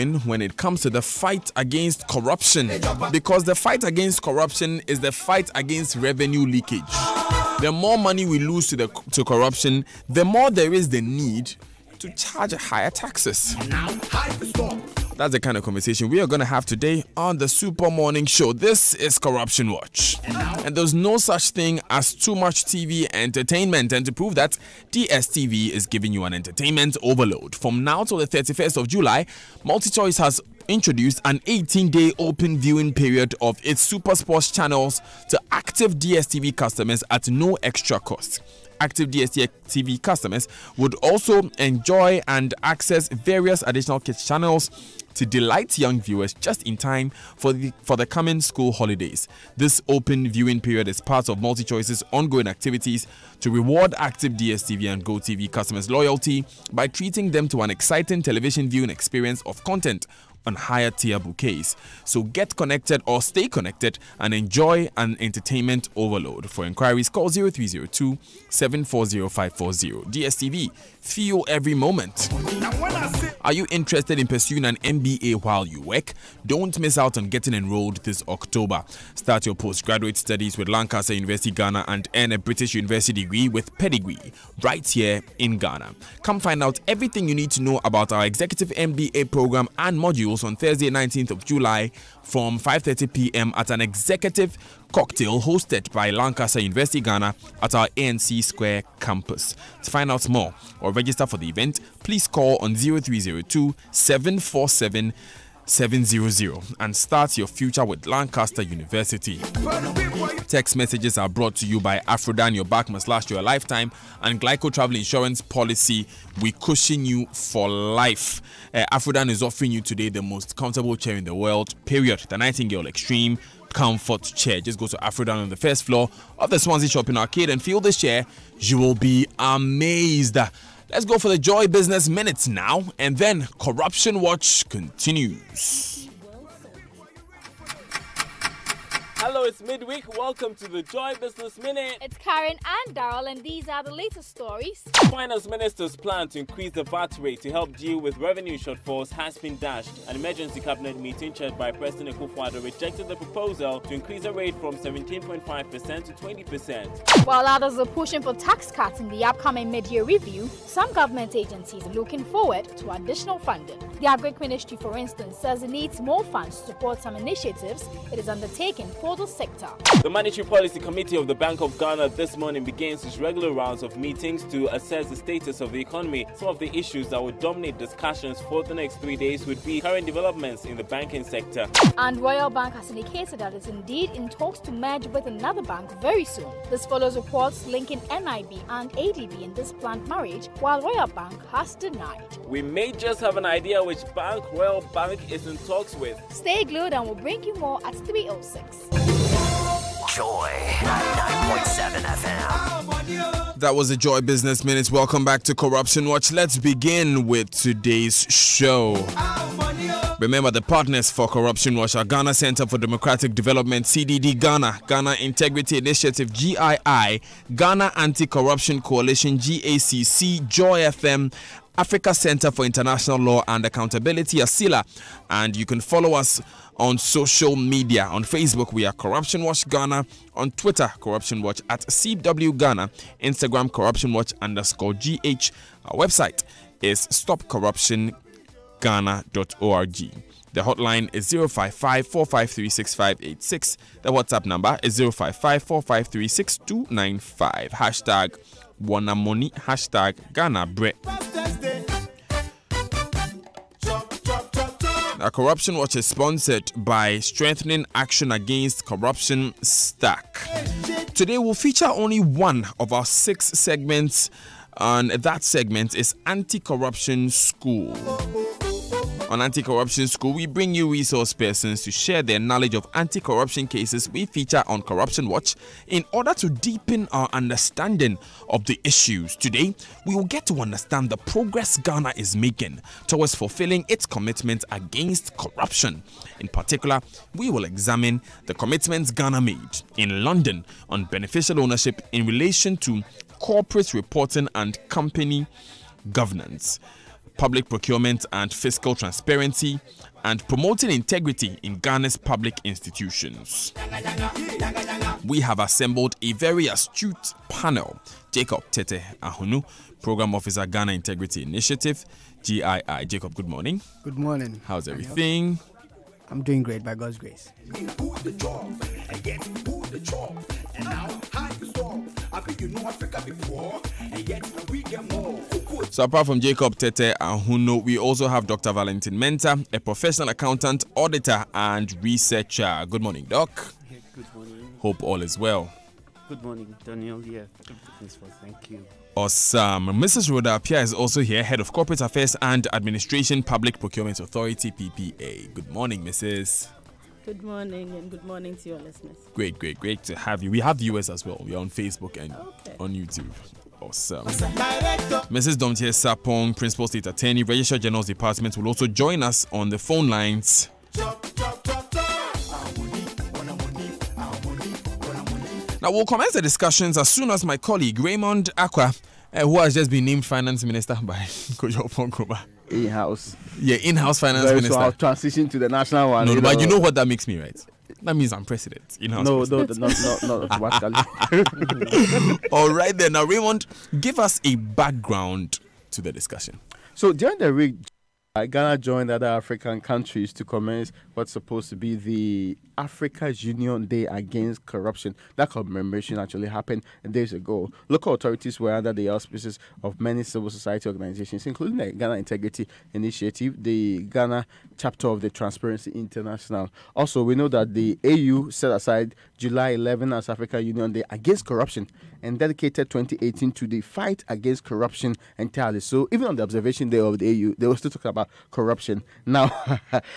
spoken when it comes to the fight against corruption, because the fight against corruption is the fight against revenue leakage. The more money we lose to corruption, the more there is the need to charge higher taxes. That's the kind of conversation we are going to have today on the Super Morning Show. This is Corruption Watch. And there's no such thing as too much TV entertainment. And to prove that, DSTV is giving you an entertainment overload. From now till the 31st of July, MultiChoice has introduced an 18-day open viewing period of its Super Sports channels to active DSTV customers at no extra cost. Active DSTV customers would also enjoy and access various additional kids channels to delight young viewers just in time for the coming school holidays. This open viewing period is part of MultiChoice's ongoing activities to reward active DSTV and GoTV customers' loyalty by treating them to an exciting television viewing experience of content on higher tier bouquets. So get connected or stay connected and enjoy an entertainment overload. For inquiries, call 0302 740 540. DSTV, feel every moment. Are you interested in pursuing an MBA while you work? Don't miss out on getting enrolled this October. Start your postgraduate studies with Lancaster University, Ghana, and earn a British University degree with pedigree right here in Ghana. Come find out everything you need to know about our executive MBA program and modules on Thursday, 19th of July from 5:30 p.m. at an executive cocktail hosted by Lancaster University, Ghana at our ANC Square campus. To find out more or register for the event, please call on 0302 747 700 and start your future with Lancaster University. Text messages are brought to you by Afrodan. Your back must last you a lifetime, and Glyco Travel Insurance Policy. We cushion you for life. Afrodan is offering you today the most comfortable chair in the world, period. The Nightingale Extreme Comfort Chair. Just go to Afrodan on the first floor of the Swansea Shopping Arcade and feel this chair. You will be amazed. Let's go for the Joy Business Minutes now, and then Corruption Watch continues. Hello, it's midweek. Welcome to the Joy Business Minute. It's Karen and Daryl, and these are the latest stories. Finance Minister's plan to increase the VAT rate to help deal with revenue shortfalls has been dashed. An emergency cabinet meeting chaired by President Akufo-Addo rejected the proposal to increase the rate from 17.5% to 20%. While others are pushing for tax cuts in the upcoming mid-year review, some government agencies are looking forward to additional funding. The Agric Ministry, for instance, says it needs more funds to support some initiatives it is undertaking for the sector. The Monetary Policy Committee of the Bank of Ghana this morning begins its regular rounds of meetings to assess the status of the economy. Some of the issues that would dominate discussions for the next 3 days would be current developments in the banking sector. And Royal Bank has indicated that it's indeed in talks to merge with another bank very soon. This follows reports linking NIB and ADB in this planned marriage, while Royal Bank has denied. We may just have an idea which bank Royal Bank is in talks with. Stay glued and we'll bring you more at 3:06. Joy 99.7 FM. That was the Joy Business Minutes. Welcome back to Corruption Watch. Let's begin with today's show. Remember, the partners for Corruption Watch are Ghana Center for Democratic Development, CDD Ghana, Ghana Integrity Initiative, GII, Ghana Anti-Corruption Coalition, GACC, Joy FM, Africa Center for International Law and Accountability, ASILA. And you can follow us on social media. On Facebook, we are Corruption Watch Ghana. On Twitter, Corruption Watch at CW Ghana. Instagram, Corruption Watch _GH. Our website is stopcorruptionghana.org. The hotline is 055-453-6586. The WhatsApp number is 055-453-6295. Hashtag Wanamoni, hashtag Ghana Bre. Our Corruption Watch is sponsored by Strengthening Action Against Corruption Stack. Today we'll feature only one of our 6 segments, and that segment is Anti-Corruption School. On Anti-Corruption School, we bring you resource persons to share their knowledge of anti-corruption cases we feature on Corruption Watch in order to deepen our understanding of the issues. Today, we will get to understand the progress Ghana is making towards fulfilling its commitment against corruption. In particular, we will examine the commitments Ghana made in London on beneficial ownership in relation to corporate reporting and company governance. public procurement and fiscal transparency, and promoting integrity in Ghana's public institutions. We have assembled a very astute panel. Jacob Tete Ahunu, Program Officer, Ghana Integrity Initiative, GII. Jacob, good morning. Good morning. How's everything? I'm doing great by God's grace. So apart from Jacob Tete Ahunu, we also have Dr. Valentin Menta, a professional accountant, auditor, and researcher. Good morning, Doc. Good morning. Hope all is well. Good morning, Daniel. Yeah, thank you. Awesome. Mrs. Rhoda Appiah is also here, Head of Corporate Affairs and Administration, Public Procurement Authority, PPA. Good morning, Mrs. Good morning, and good morning to your listeners. Great to have you. We have viewers as well. We are on Facebook and on YouTube. Awesome. Mrs. Domtier Sapong, Principal State Attorney, Registrar General's Department, will also join us on the phone lines. Now, we'll commence the discussions as soon as my colleague Raymond Akwa, who has just been named Finance Minister by Kojo Ponkoba. In-house. Yeah, in-house Finance Minister. So I'll transition to the national one. No, but you know what that makes me, right? That means I'm president. In-house president. No, not automatically. All right then. Now, Raymond, give us a background to the discussion. So during the week, Ghana joined other African countries to commence what's supposed to be the Africa's Union Day Against Corruption. That commemoration actually happened days ago. Local authorities were under the auspices of many civil society organizations, including the Ghana Integrity Initiative, the Ghana chapter of the Transparency International. Also, we know that the AU set aside July 11 as Africa Union Day Against Corruption and dedicated 2018 to the fight against corruption entirely. So even on the observation day of the AU, they were still talking about corruption. Now,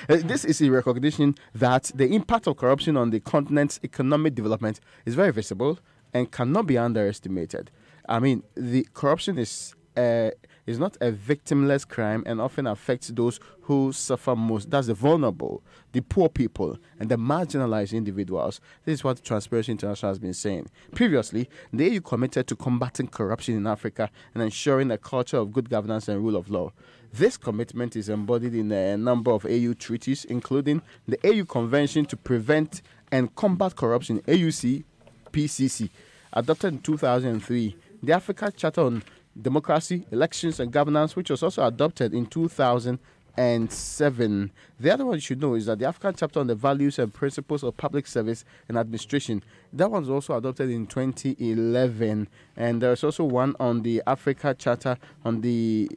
this is a recognition that the impact of corruption on the continent's economic development is very visible and cannot be underestimated. I mean, the corruption is not a victimless crime and often affects those who suffer most. That's the vulnerable, the poor people, and the marginalized individuals. This is what Transparency International has been saying. Previously, the EU committed to combating corruption in Africa and ensuring a culture of good governance and rule of law. This commitment is embodied in a number of AU treaties, including the AU Convention to Prevent and Combat Corruption, AUC PCC, adopted in 2003, the Africa Charter on Democracy, Elections and Governance, which was also adopted in 2007. The other one you should know is that the African Chapter on the Values and Principles of Public Service and Administration, that one was also adopted in 2011. And there's also one on the Africa Charter on the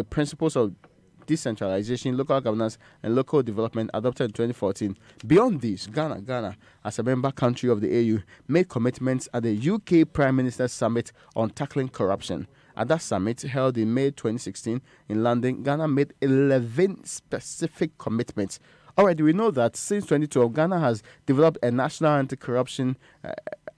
Principles of Decentralization, Local Governance and Local Development, adopted in 2014. Beyond this, Ghana, as a member country of the AU, made commitments at the UK Prime Minister's Summit on tackling corruption. At that summit, held in May 2016 in London, Ghana made 11 specific commitments. Already, we know that since 2012, Ghana has developed a National Anti-Corruption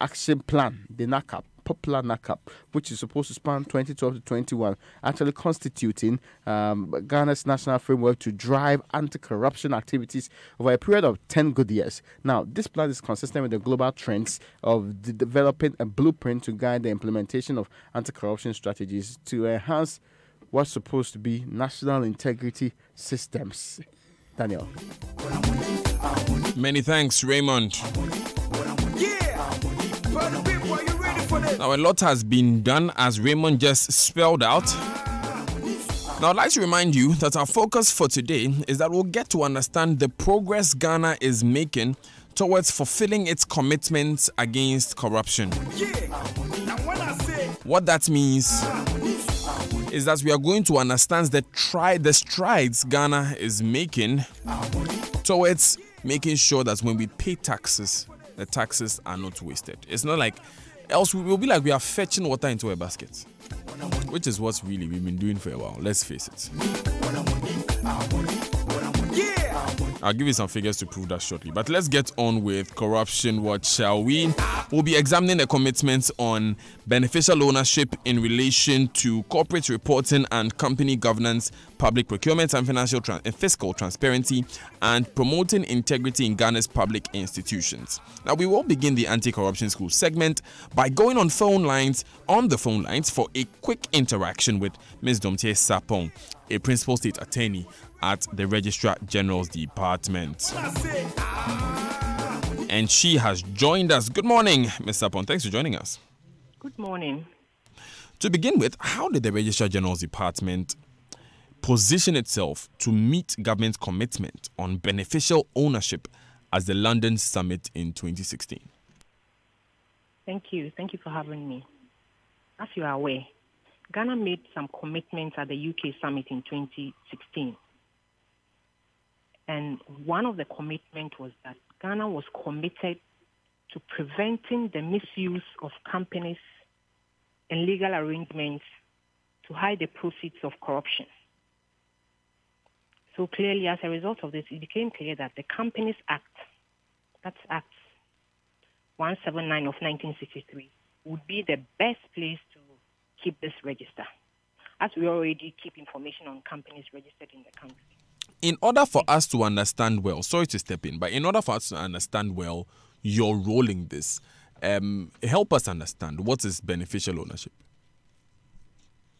Action Plan, the NACAP, popular NACAP, which is supposed to span 2012 to 21, actually constituting Ghana's national framework to drive anti-corruption activities over a period of 10 good years. Now, this plan is consistent with the global trends of developing a blueprint to guide the implementation of anti-corruption strategies to enhance what's supposed to be national integrity systems. Daniel. Many thanks, Raymond. Now, a lot has been done, as Raymond just spelled out. Now, I'd like to remind you that our focus for today is that we'll get to understand the progress Ghana is making towards fulfilling its commitments against corruption. What that means is that we are going to understand the strides Ghana is making towards making sure that when we pay taxes, the taxes are not wasted. It's not like, else we will be like we are fetching water into a basket, which is what really we've been doing for a while. Let's face it. I'll give you some figures to prove that shortly. But let's get on with Corruption Watch, shall we? We'll be examining the commitments on beneficial ownership in relation to corporate reporting and company governance, public procurement and fiscal transparency, and promoting integrity in Ghana's public institutions. Now, we will begin the anti-corruption school segment by going on the phone lines for a quick interaction with Ms. Domtie Sapong, a principal state attorney at the Registrar General's Department. And she has joined us. Good morning, Ms. Sapong. Thanks for joining us. Good morning. To begin with, how did the Registrar General's Department position itself to meet government's commitment on beneficial ownership as the London Summit in 2016? Thank you. Thank you for having me. As you are aware, Ghana made some commitments at the UK Summit in 2016. And one of the commitments was that Ghana was committed to preventing the misuse of companies and legal arrangements to hide the proceeds of corruption. So clearly, as a result of this, it became clear that the Companies Act, that's Act 179 of 1963, would be the best place to keep this register, as we already keep information on companies registered in the country. In order for us to understand well, sorry to step in, but in order for us to understand well your role in this, help us understand what is beneficial ownership.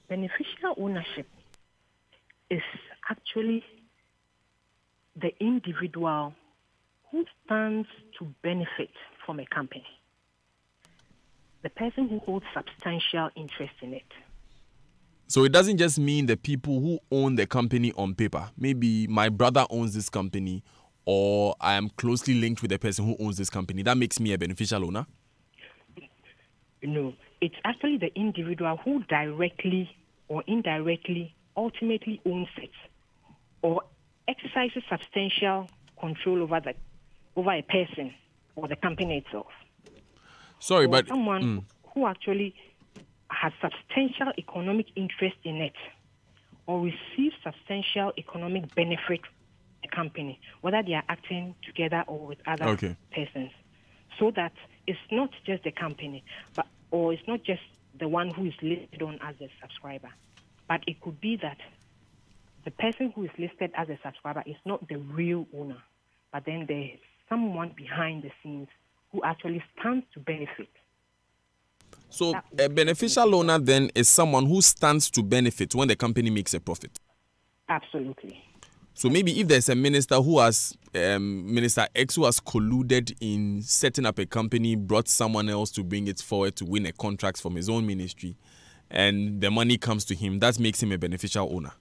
Beneficial ownership is actually the individual who stands to benefit from a company, the person who holds substantial interest in it. So it doesn't just mean the people who own the company on paper. Maybe my brother owns this company, or I am closely linked with the person who owns this company. That makes me a beneficial owner? No, it's actually the individual who directly or indirectly ultimately owns it or exercises substantial control over a person or the company itself. Sorry, but someone who actually has substantial economic interest in it or receives substantial economic benefit from the company, whether they are acting together or with other persons, so that it's not just the company, or it's not just the one who is listed on as a subscriber, but it could be that the person who is listed as a subscriber is not the real owner, but then there's someone behind the scenes who actually stands to benefit. So a beneficial owner then is someone who stands to benefit when the company makes a profit? Absolutely. So maybe if there's a minister who has, Minister X, who has colluded in setting up a company, brought someone else to bring it forward to win a contract from his own ministry, and the money comes to him, that makes him a beneficial owner.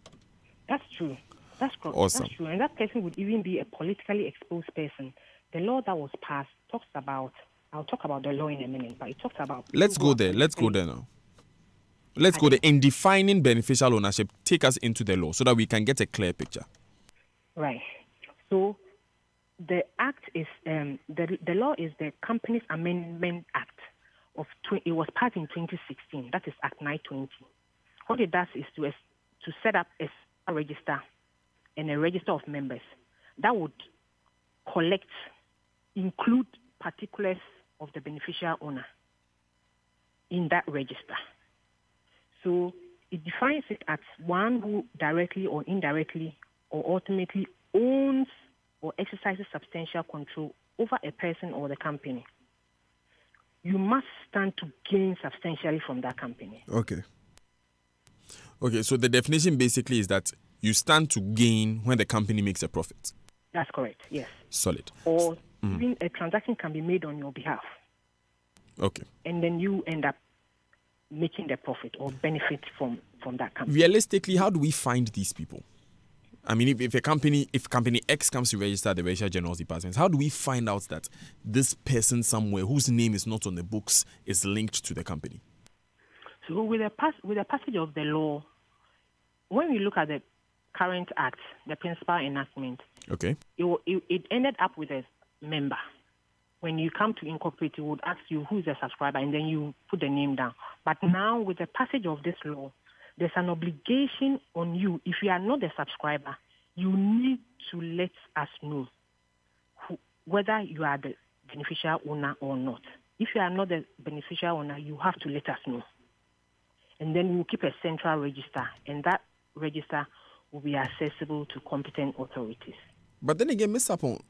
That's true. That's correct. Awesome. That's true. And that person would even be a politically exposed person. The law that was passed talks about, I'll talk about the law in a minute, but it talks about... Let's go there now. Let's go there. In defining beneficial ownership, take us into the law so that we can get a clear picture. Right. So the act is, the law is the Companies Amendment Act. It was passed in 2016. That is Act 920. What it does is to set up a register and a register of members that would include particulars of the beneficial owner in that register. So it defines it as one who directly or indirectly or ultimately owns or exercises substantial control over a person or the company. You must stand to gain substantially from that company. Okay, so the definition basically is that you stand to gain when the company makes a profit. That's correct, yes. Solid. Or even a transaction can be made on your behalf. Okay. And then you end up making the profit or benefit from that company. Realistically, how do we find these people? I mean, if company X comes to register at the Registrar General's Department, how do we find out that this person somewhere whose name is not on the books is linked to the company? So with the passage of the law, when we look at the current act, the principal enactment, it ended up with a member. When you come to incorporate, it would ask you who is the subscriber, and then you put the name down. But now, with the passage of this law, there's an obligation on you. If you are not the subscriber, you need to let us know whether you are the beneficial owner or not. If you are not the beneficial owner, you have to let us know. And then we'll keep a central register, and that register will be accessible to competent authorities. But then again, Ms. Sapon,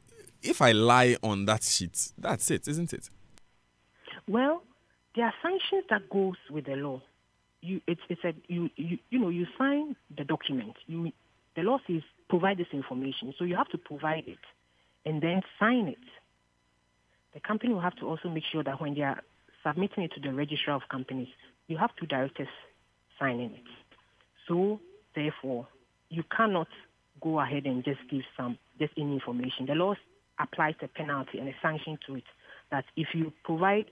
if I lie on that sheet, that's it, isn't it? Well, there are sanctions that goes with the law. You sign the document. The law says provide this information, so you have to provide it and then sign it. The company will have to also make sure that when they are submitting it to the registrar of companies, you have two directors signing it. So, therefore, you cannot go ahead and just give just any information. The law applies a penalty and a sanction to it that if you provide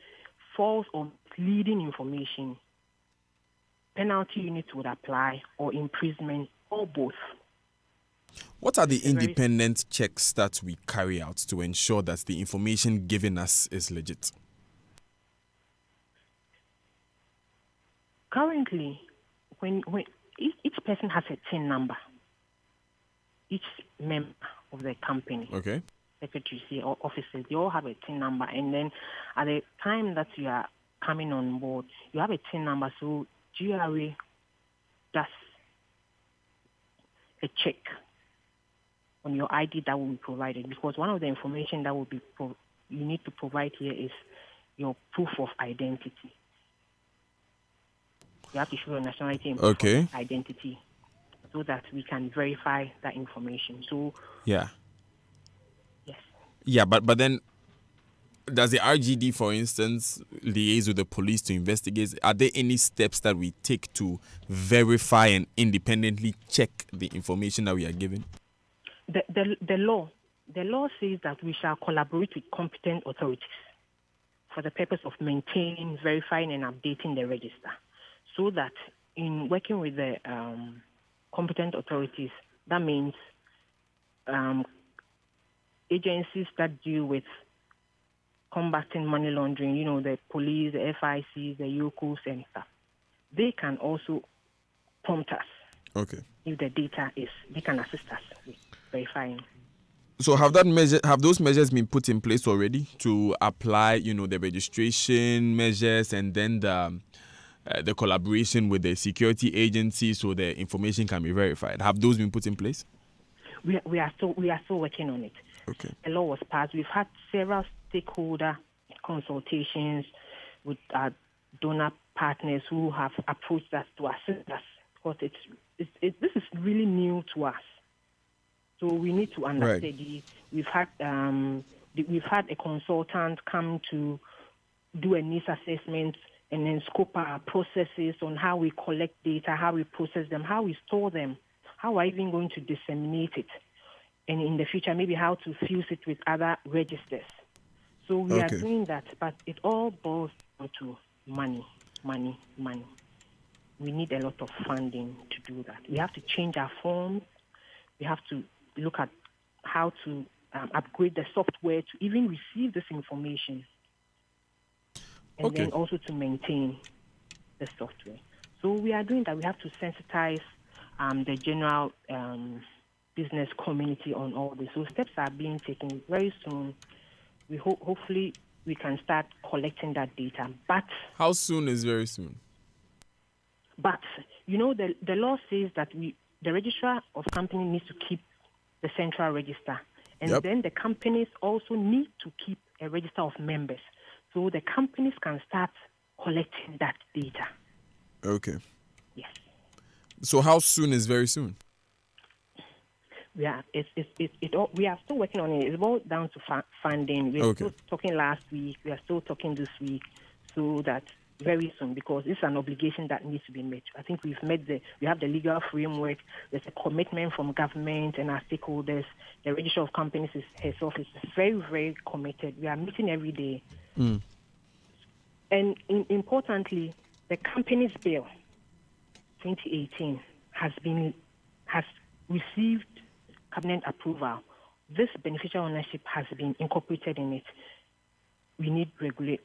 false or misleading information, penalty units would apply, or imprisonment, or both. What are the independent checks that we carry out to ensure that the information given us is legit? Currently, when each person has a TIN number, each member of the company, okay, secretaries or officers, they all have a TIN number, and then at the time that you are coming on board, you have a TIN number, so GRA does a check on your ID that will be provided, because one of the information that will be you need to provide here is your proof of identity. You have to show your nationality and proof of identity so that we can verify that information. So yeah. Yes. Yeah, but then does the RGD, for instance, liaise with the police to investigate? Are there any steps that we take to verify and independently check the information that we are given? The law says that we shall collaborate with competent authorities for the purpose of maintaining, verifying, and updating the register, so that in working with the competent authorities, that means agencies that deal with combating money laundering, the police, the FICs, the YOCOs and stuff, they can also prompt us. Okay. If the data they can assist us with verifying. So have those measures been put in place already to apply, the registration measures and then the collaboration with the security agency so the information can be verified? Have those been put in place? We are still working on it. Okay. The law was passed. We've had several stakeholder consultations with our donor partners who have approached us to assist us, because this is really new to us. So we need to understand it. We've had a consultant come to do a needs assessment and then scope our processes on how we collect data, how we process them, how we store them, how we're even going to disseminate it, and in the future maybe how to fuse it with other registers. So we are doing that, but it all boils down to money. We need a lot of funding to do that. We have to change our forms. We have to look at how to upgrade the software to even receive this information, and then also to maintain the software. So we are doing that. We have to sensitize the general business community on all this. So steps are being taken very soon. We hopefully we can start collecting that data. But how soon is very soon? But the law says that the registrar of company needs to keep the central register, and then the companies also need to keep a register of members, so the companies can start collecting that data. Okay. Yes. So how soon is very soon? We are still working on it. It's all down to funding. We were still talking last week. We are still talking this week, so that very soon, because it's an obligation that needs to be met. I think we have the legal framework. There's a commitment from government and our stakeholders. The Registrar of Companies herself is very, very committed. We are meeting every day. And importantly, the Companies Bill 2018 has received cabinet approval. This beneficial ownership has been incorporated in it. We need regulate,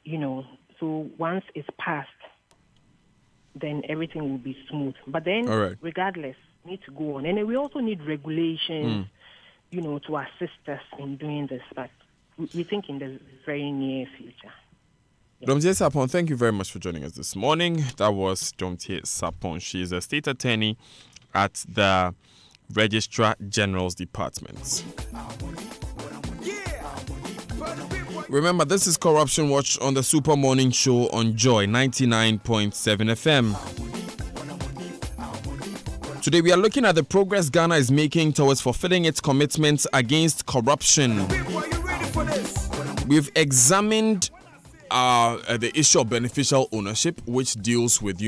so once it's passed, then everything will be smooth. But then, regardless, we need to go on. And we also need regulations, to assist us in doing this. But we think in the very near future. Domtie Sapon, thank you very much for joining us this morning. That was Domtie Sapon. She is a state attorney at the Registrar General's Department. Remember, this is Corruption Watch on the Super Morning Show on Joy 99.7 FM. Today we are looking at the progress Ghana is making towards fulfilling its commitments against corruption. We've examined the issue of beneficial ownership, which deals with,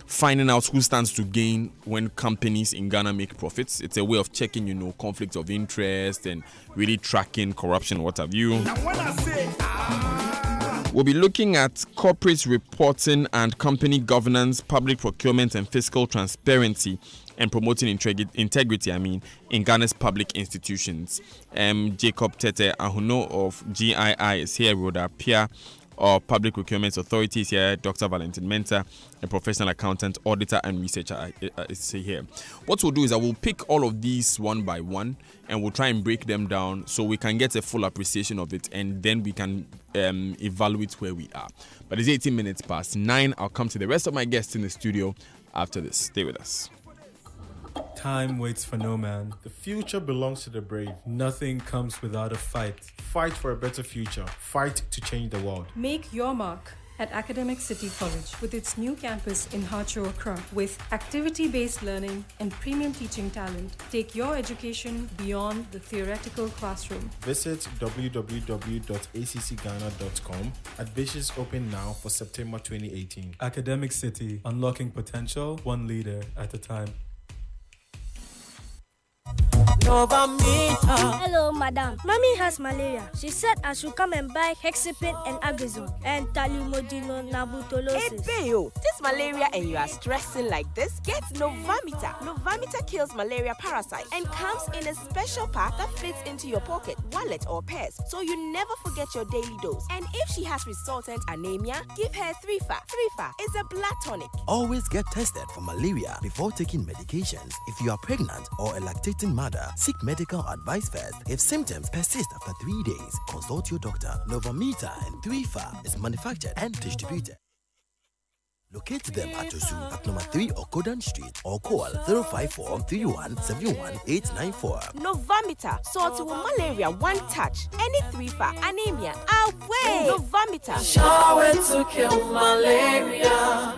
finding out who stands to gain when companies in Ghana make profits. It's a way of checking, conflicts of interest and really tracking corruption, what have you. We'll be looking at corporate reporting and company governance, public procurement and fiscal transparency, and promoting integrity, in Ghana's public institutions. Jacob Tete Ahuno of GII is here. We would appear of Public Procurement Authority is here. Dr. Valentin Menta, a professional accountant, auditor, and researcher is here. What we'll do is I will pick all of these one by one and we'll try and break them down so we can get a full appreciation of it, and then we can evaluate where we are. But it's 18 minutes past 9. I'll come to the rest of my guests in the studio after this. Stay with us. Time waits for no man. The future belongs to the brave. Nothing comes without a fight. Fight for a better future. Fight to change the world. Make your mark at Academic City College with its new campus in Hacho Accra. With activity-based learning and premium teaching talent, take your education beyond the theoretical classroom. Visit www.accghana.com. Admissions open now for September 2018. Academic City, unlocking potential, one leader at a time. Hello, madam. Mommy has malaria. She said I should come and buy Hexapin and Agazone and Talumodino Nabutolosis. Hey, Beo, this malaria and you are stressing like this? Get Novamita. Novamita kills malaria parasites and comes in a special pack that fits into your pocket, wallet, or purse, so you never forget your daily dose. And if she has resultant anemia, give her 3FA. 3FA is a blood tonic. Always get tested for malaria before taking medications. If you are pregnant or a lactating mother, seek medical advice first. If symptoms persist after 3 days, consult your doctor. Novamita and 3FA is manufactured and distributed. Locate them at Osu at number 3 Okodan Street or call 054 31 71 894. Novamita, sort with malaria one touch. Any 3FA, anemia, away. Novamita. Shower to kill malaria.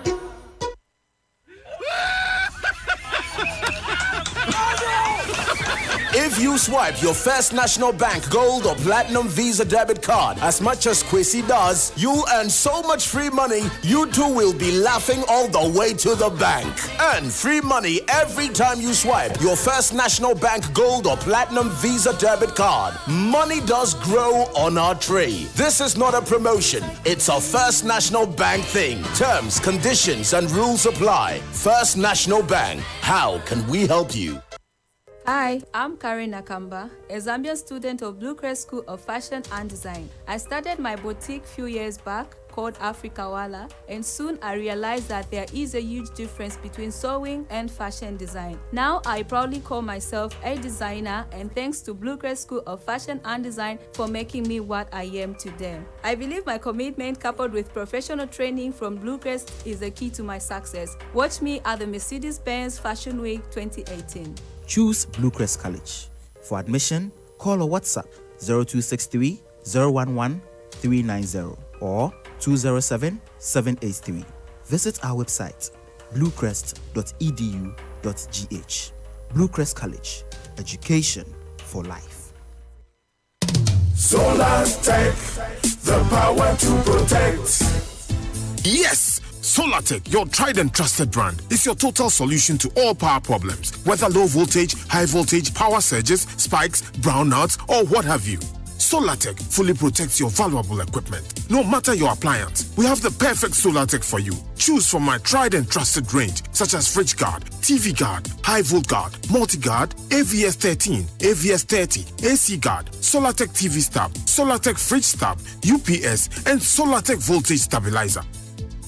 If you swipe your First National Bank Gold or Platinum Visa debit card as much as Kwesi does, you earn so much free money, you too will be laughing all the way to the bank. Earn free money every time you swipe your First National Bank Gold or Platinum Visa debit card. Money does grow on our tray. This is not a promotion. It's a First National Bank thing. Terms, conditions, and rules apply. First National Bank. How can we help you? Hi, I'm Karen Nakamba, a Zambian student of Blue Crest School of Fashion and Design. I started my boutique few years back called Africa Wala, and soon I realized that there is a huge difference between sewing and fashion design. Now I proudly call myself a designer, and thanks to Blue Crest School of Fashion and Design for making me what I am today. I believe my commitment coupled with professional training from Blue Crest is the key to my success. Watch me at the Mercedes-Benz Fashion Week 2018. Choose Blue Crest College. For admission, call or WhatsApp 0263 011 390 or 207-783. Visit our website bluecrest.edu.gh. Blue Crest College, education for life. Solar Tech, the power to protect. Yes! Solartech, your tried and trusted brand, is your total solution to all power problems, whether low voltage, high voltage, power surges, spikes, brownouts, or what have you. Solartech fully protects your valuable equipment. No matter your appliance, we have the perfect Solartech for you. Choose from my tried and trusted range, such as Fridge Guard, TV Guard, High Volt Guard, Multi Guard, AVS 13, AVS 30, AC Guard, Solartech TV Stab, Solartech Fridge Stab, UPS, and Solartech Voltage Stabilizer.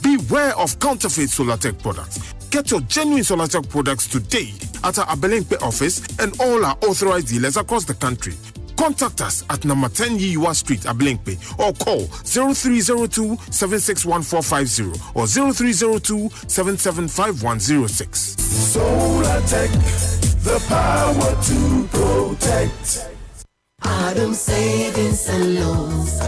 Beware of counterfeit Solartech products. Get your genuine Solartech products today at our Abelemkpe office and all our authorized dealers across the country. Contact us at number 10 Yiwa Street, Abelemkpe, or call 0302-761450 or 0302-775106. Solartech, The power to protect. Adum Savings and Loans.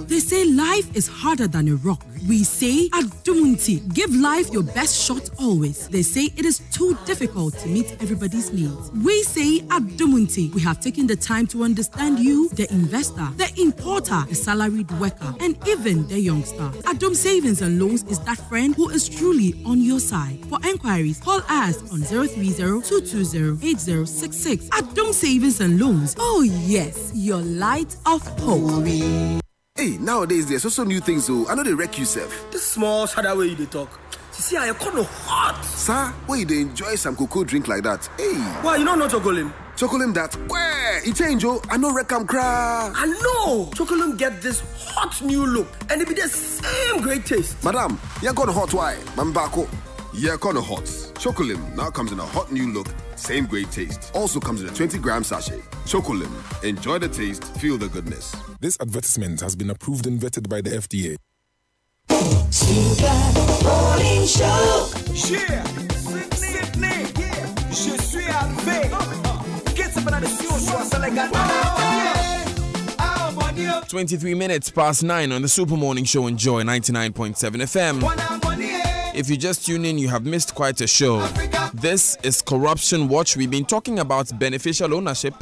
They say life is harder than a rock. We say Adumunti, give life your best shot always. They say it is too difficult to meet everybody's needs. We say Adumunti, we have taken the time to understand you, the investor, the importer, the salaried worker, and even the youngster. Adum Savings and Loans is that friend who is truly on your side. For enquiries, call us on 030-220-8066. Adum Savings and Loans. Oh yes, your light of hope. Hey, nowadays there's also new things, so I know they wreck yourself. This small shadow way they talk. You see, I kind of hot. Sir, why they enjoy some cocoa drink like that? Hey. Why, you know chocolate? Chocolate that? Where? It change, oh. I know wreck cry. I know. Chocolate get this hot new look, and it be the same great taste. Madam, you're gonna hot why? Mambako. Yeah, kinda hot. Chocolim now comes in a hot new look, same great taste. Also comes in a 20-gram sachet. Chocolim, enjoy the taste, feel the goodness. This advertisement has been approved and vetted by the FDA. Morning Show. Yeah, Sydney, yeah. Je suis arrivé. Qu'est-ce que c'est 23 minutes past 9 on the Super Morning Show on Joy 99.7 FM. If you just tune in, you have missed quite a show. This is Corruption Watch. We've been talking about beneficial ownership,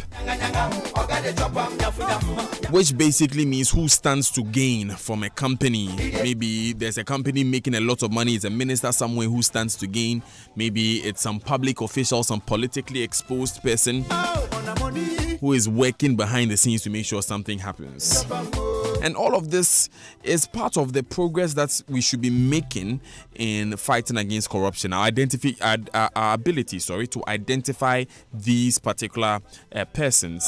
which basically means who stands to gain from a company. Maybe there's a company making a lot of money, it's a minister somewhere who stands to gain. Maybe it's some public official, some politically exposed person who is working behind the scenes to make sure something happens. And all of this is part of the progress that we should be making in fighting against corruption. Our ability to identify these particular persons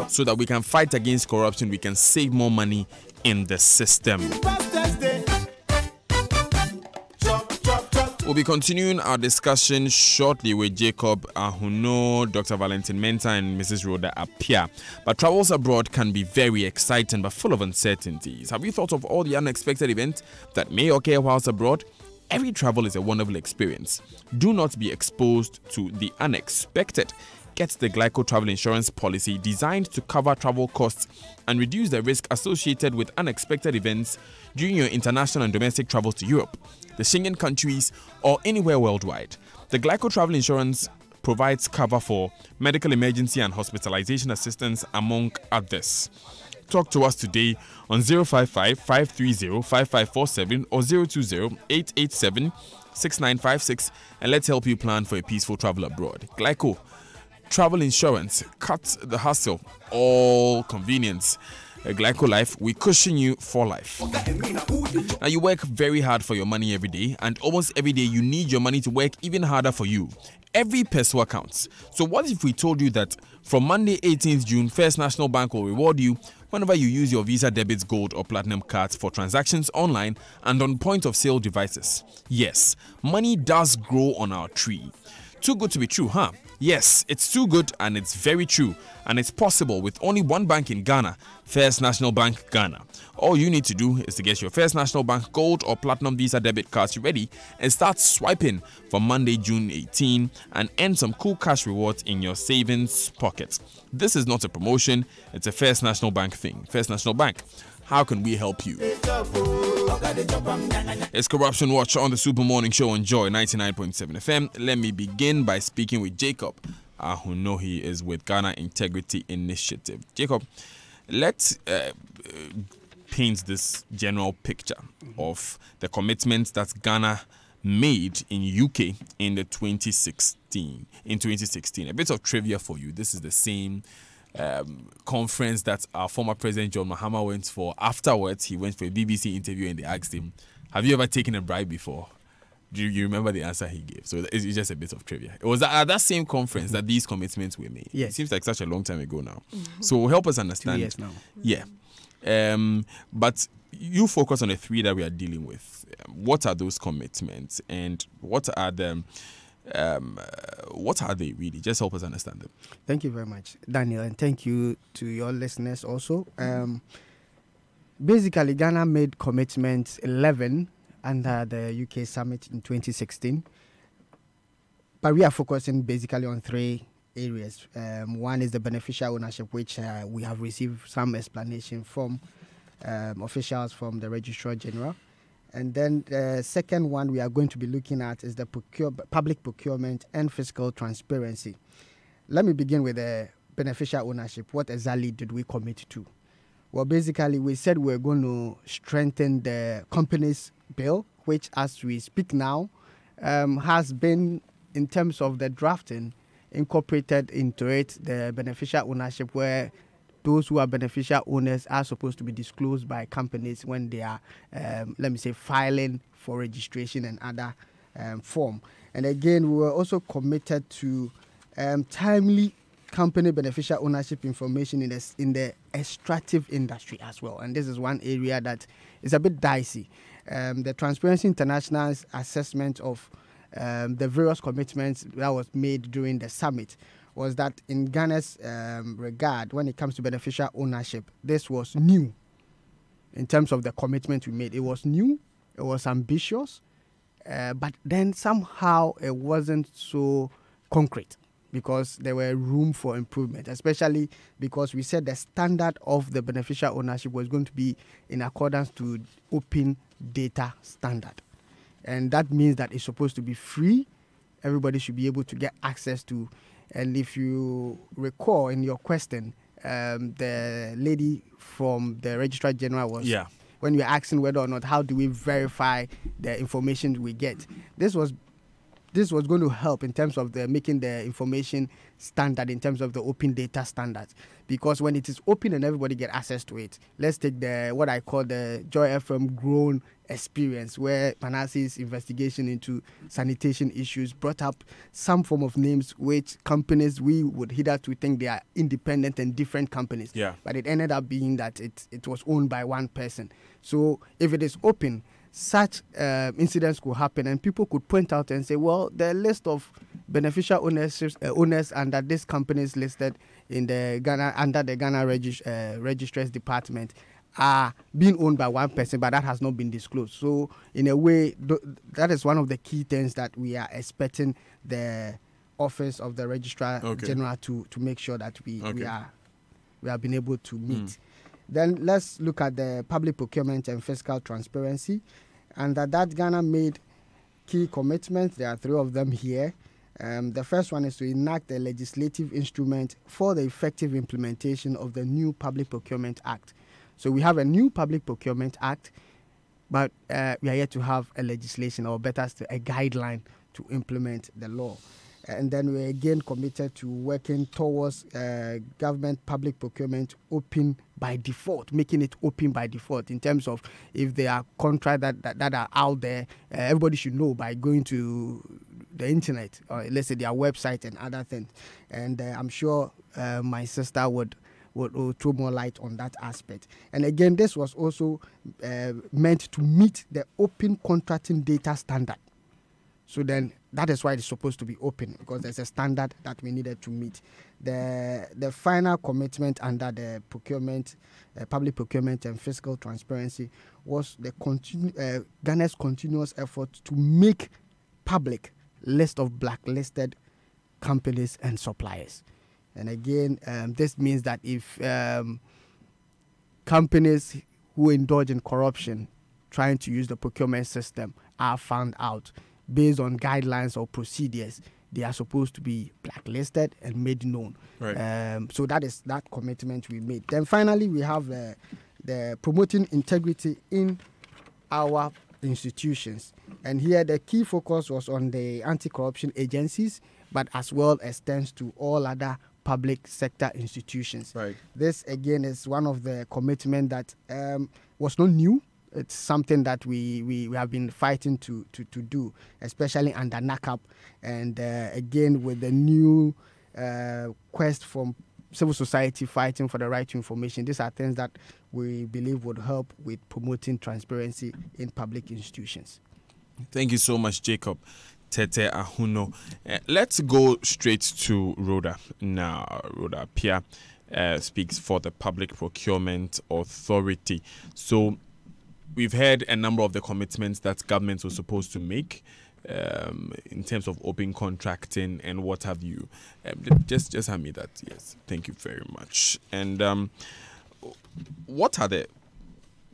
so that we can fight against corruption, we can save more money in the system. We'll be continuing our discussion shortly with Jacob Ahuno, Dr. Valentin Menta, and Mrs. Rhoda Apia. But travels abroad can be very exciting but full of uncertainties. Have you thought of all the unexpected events that may occur whilst abroad? Every travel is a wonderful experience. Do not be exposed to the unexpected. Get the Glyco travel insurance policy designed to cover travel costs and reduce the risk associated with unexpected events during your international and domestic travels to Europe, the Schengen countries, or anywhere worldwide. The Glyco travel insurance provides cover for medical emergency and hospitalization assistance, among others. Talk to us today on 055-530-5547 or 020-887-6956 and let's help you plan for a peaceful travel abroad. Glyco travel insurance cuts the hassle, all convenience. Glyco Life, we cushion you for life. Now, you work very hard for your money every day, and almost every day you need your money to work even harder for you. Every peso counts. So what if we told you that from Monday 18th June, First National Bank will reward you whenever you use your Visa Debit Gold or Platinum cards for transactions online and on point-of-sale devices? Yes, money does grow on our tree. Too good to be true, huh? Yes, it's too good and it's very true. And it's possible with only one bank in Ghana, First National Bank Ghana. All you need to do is to get your First National Bank Gold or Platinum Visa debit cards ready and start swiping from Monday, June 18 and earn some cool cash rewards in your savings pocket. This is not a promotion, it's a First National Bank thing. First National Bank, how can we help you? It's Corruption Watch on the Super Morning Show on Joy 99.7 FM. Let me begin by speaking with Jacob Ahuno. He is with Ghana Integrity Initiative. Jacob, let's paint this general picture of the commitments that Ghana made in UK in 2016. A bit of trivia for you. This is the same conference that our former president John Mahama went for. Afterwards, he went for a BBC interview and they asked him, have you ever taken a bribe before? Do you remember the answer he gave? So it's just a bit of trivia. It was at that same conference that these commitments were made. Yes. It seems like such a long time ago now. So help us understand. 2 years now. Yeah. But you focus on the three that we are dealing with. What are those commitments and what are they really? Just help us understand them. Thank you very much, Daniel, and thank you to your listeners also. Basically, Ghana made commitments 11 under the UK summit in 2016. But we are focusing basically on 3 areas. One is the beneficial ownership, which we have received some explanation from officials from the Registrar General. And then the second one we are going to be looking at is the public procurement and fiscal transparency. Let me begin with the beneficial ownership. What exactly did we commit to? Well, basically, we said we're going to strengthen the companies bill, which as we speak now, has been, in terms of the drafting, incorporated into it the beneficial ownership, where those who are beneficial owners are supposed to be disclosed by companies when they are, let me say, filing for registration and other form. And again, we were also committed to timely company beneficial ownership information in the extractive industry as well. And this is one area that is a bit dicey. The Transparency International's assessment of the various commitments that was made during the summit was that in Ghana's regard, when it comes to beneficial ownership, this was new in terms of the commitment we made. It was new, it was ambitious, but then somehow it wasn't so concrete because there were room for improvement, especially because we said the standard of the beneficial ownership was going to be in accordance to open data standard. And that means that it's supposed to be free. Everybody should be able to get access to. And if you recall in your question, the lady from the Registrar General was, when you were asking whether or not, how do we verify the information we get? This was going to help in terms of making the information standard in terms of the open data standards. Because when it is open and everybody get access to it, let's take what I call the Joy FM grown experience, where Manasseh's investigation into sanitation issues brought up some form of names which companies we would hitherto think they are independent and different companies. Yeah. But it ended up being that it was owned by one person. So if it is open, such incidents could happen and people could point out and say, well, the list of beneficial owners under this company is listed in the Ghana under the Ghana Registrars Department are being owned by one person, but that has not been disclosed. So in a way, that is one of the key things that we are expecting the office of the Registrar General to make sure that we have been able to meet. Then let's look at the public procurement and fiscal transparency. And that Ghana made key commitments. There are 3 of them here. The first one is to enact a legislative instrument for the effective implementation of the new Public Procurement Act. So we have a new Public Procurement Act, but we are yet to have a legislation, or better still, a guideline to implement the law. And then we're again committed to working towards government public procurement open by default, making it open by default in terms of if there are contracts that are out there, everybody should know by going to the internet, or let's say their website and other things. And I'm sure my sister would throw more light on that aspect. And again, this was also meant to meet the open contracting data standard. So then that is why it's supposed to be open, because there's a standard that we needed to meet. The final commitment under the procurement, public procurement and fiscal transparency was the Ghana's continuous effort to make public list of blacklisted companies and suppliers. And again, this means that if companies who indulge in corruption trying to use the procurement system are found out, based on guidelines or procedures, they are supposed to be blacklisted and made known. Right. So that is that commitment we made. Then finally, we have the promoting integrity in our institutions. And here the key focus was on the anti-corruption agencies, but as well extends to all other public sector institutions. Right. This again is one of the commitments that was not new. It's something that we have been fighting to do, especially under NACAP. And again, with the new quest from civil society fighting for the right to information, these are things that we believe would help with promoting transparency in public institutions. Thank you so much, Jacob Tete Ahuno. Let's go straight to Rhoda now. Rhoda Pia speaks for the Public Procurement Authority. So we've heard a number of the commitments that governments were supposed to make. in terms of open contracting and what have you. Just hand me that. Yes, thank you very much. And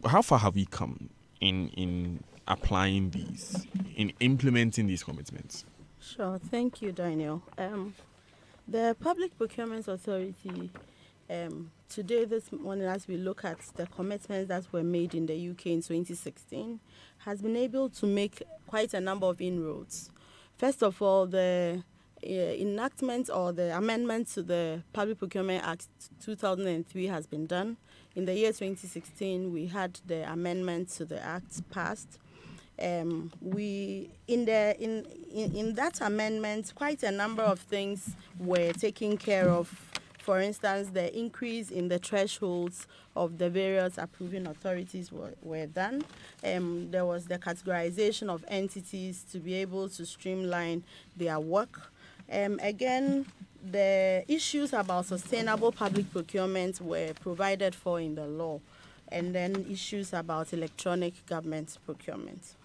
how far have we come in applying these, in implementing these commitments? Sure, thank you, Daniel. The Public Procurement Authority, today, this morning, as we look at the commitments that were made in the UK in 2016, has been able to make quite a number of inroads. First of all, the enactment or the amendment to the Public Procurement Act 2003 has been done. In the year 2016, we had the amendment to the Act passed. In that amendment, quite a number of things were taken care of. For instance, the increase in the thresholds of the various approving authorities were done. There was the categorization of entities to be able to streamline their work. Again, the issues about sustainable public procurement were provided for in the law, and then issues about electronic government procurement.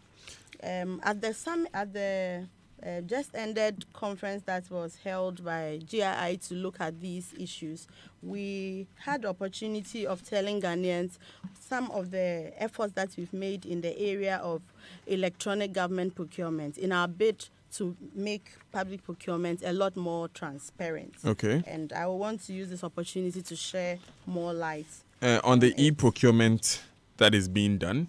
At the just ended conference that was held by GII to look at these issues, we had the opportunity of telling Ghanaians some of the efforts that we've made in the area of electronic government procurement in our bid to make public procurement a lot more transparent. Okay. And I want to use this opportunity to share more light on the e-procurement that is being done.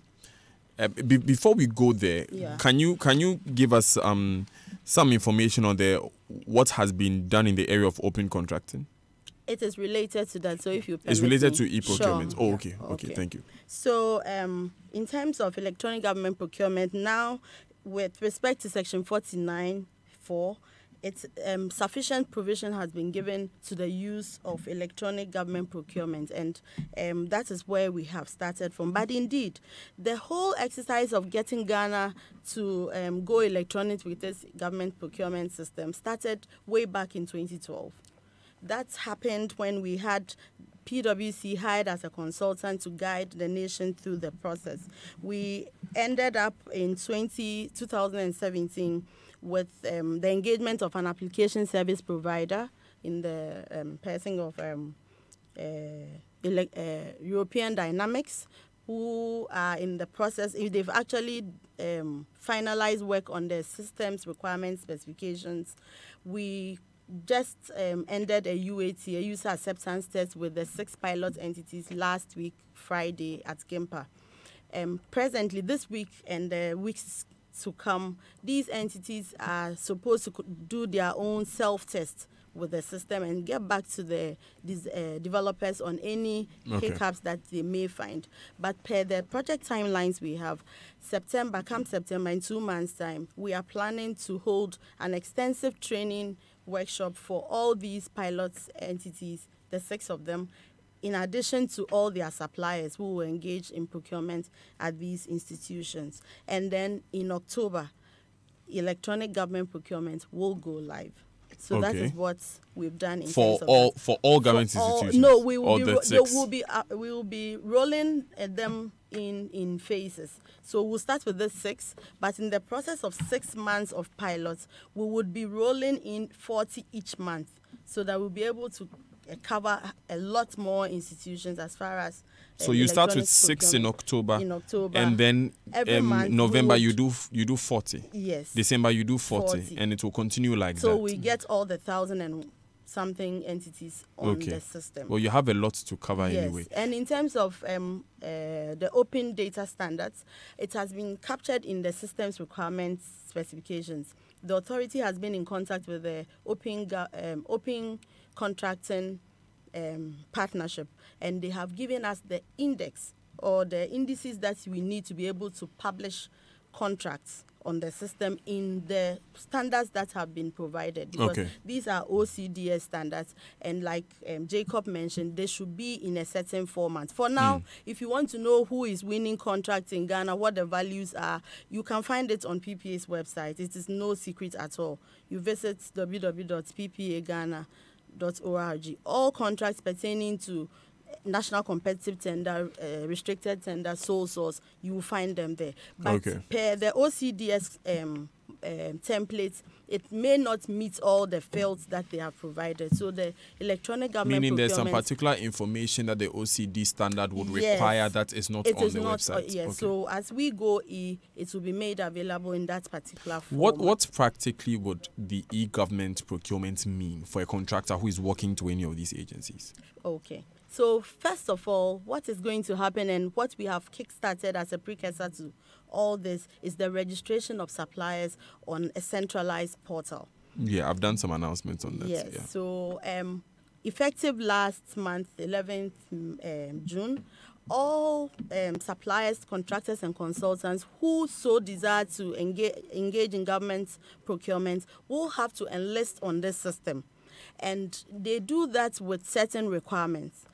Before we go there, can you give us some information on what has been done in the area of open contracting? It is related to that. So if you permit it's related me. to e-procurement. Sure. Oh, okay, thank you. So in terms of electronic government procurement, now with respect to Section 49(4), it's sufficient provision has been given to the use of electronic government procurement, and that is where we have started from. But indeed, the whole exercise of getting Ghana to go electronic with this government procurement system started way back in 2012. That happened when we had PwC hired as a consultant to guide the nation through the process. We ended up in 2017 with the engagement of an application service provider in the person of European Dynamics, who are in the process. They've actually finalized work on the systems requirements specifications. We just ended a UAT, a user acceptance test, with the 6 pilot entities last week, Friday, at GIMPA. Presently, this week and the weeks to come, these entities are supposed to do their own self-test with the system and get back to these developers on any hiccups that they may find. But per the project timelines we have, come September, in 2 months' time, we are planning to hold an extensive training workshop for all these pilot entities, the 6 of them, in addition to all their suppliers who will engage in procurement at these institutions. And then in October, electronic government procurement will go live. So that is what we've done for all government institutions. No, we will be rolling them in phases. So we'll start with the 6, but in the process of 6 months of pilots, we would be rolling in 40 each month, so that we'll be able to cover a lot more institutions as far as. So you start with 6 in October, and then November you do 40. Yes. December you do 40, and it will continue like that. So we get all the 1,000 and something entities on the system. Well, you have a lot to cover anyway. And in terms of the open data standards, it has been captured in the systems requirements specifications. The authority has been in contact with the open contracting partnership, and they have given us the index or the indices that we need to be able to publish contracts on the system in the standards that have been provided, because these are OCDS standards, and like Jacob mentioned, they should be in a certain format. For now, if you want to know who is winning contracts in Ghana, what the values are, you can find it on PPA's website. It is no secret at all. You visit www.ppagana.org. All contracts pertaining to national competitive tender, restricted tender, sole source, you will find them there. But per the OCDS templates, it may not meet all the fields that they have provided. So the electronic government meaning there's some particular information that the OCD standard would require that is not on the website. Yes. Okay. So as we go it will be made available in that particular form. What practically would the e-government procurement mean for a contractor who is working to any of these agencies? Okay. So first of all, what is going to happen and what we have kickstarted as a precursor to all this is the registration of suppliers on a centralized portal. Yeah, I've done some announcements on that. Yes. Yeah. So effective last month, 11th June, all suppliers, contractors and consultants who so desire to engage in government procurement will have to enlist on this system. And they do that with certain requirements.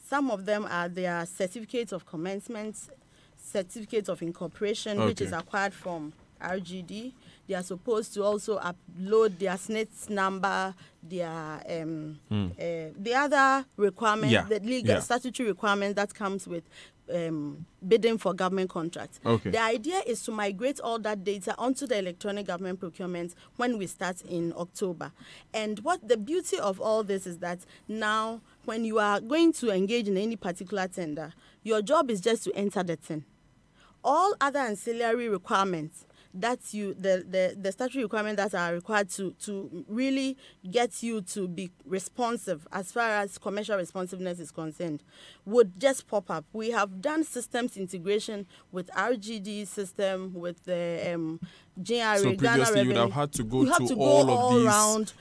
Some of them are their certificates of commencement, certificates of incorporation, which is acquired from RGD. They are supposed to also upload their SNITS number, their the other requirements, the legal statutory requirements that comes with bidding for government contracts. The idea is to migrate all that data onto the electronic government procurement when we start in October. And what the beauty of all this is that now when you are going to engage in any particular tender, your job is just to enter the tin. All other ancillary requirements that the statutory requirements that are required to really get you to be responsive as far as commercial responsiveness is concerned would just pop up. We have done systems integration with RGD system, with the GRA, so previously you would have had to go to all of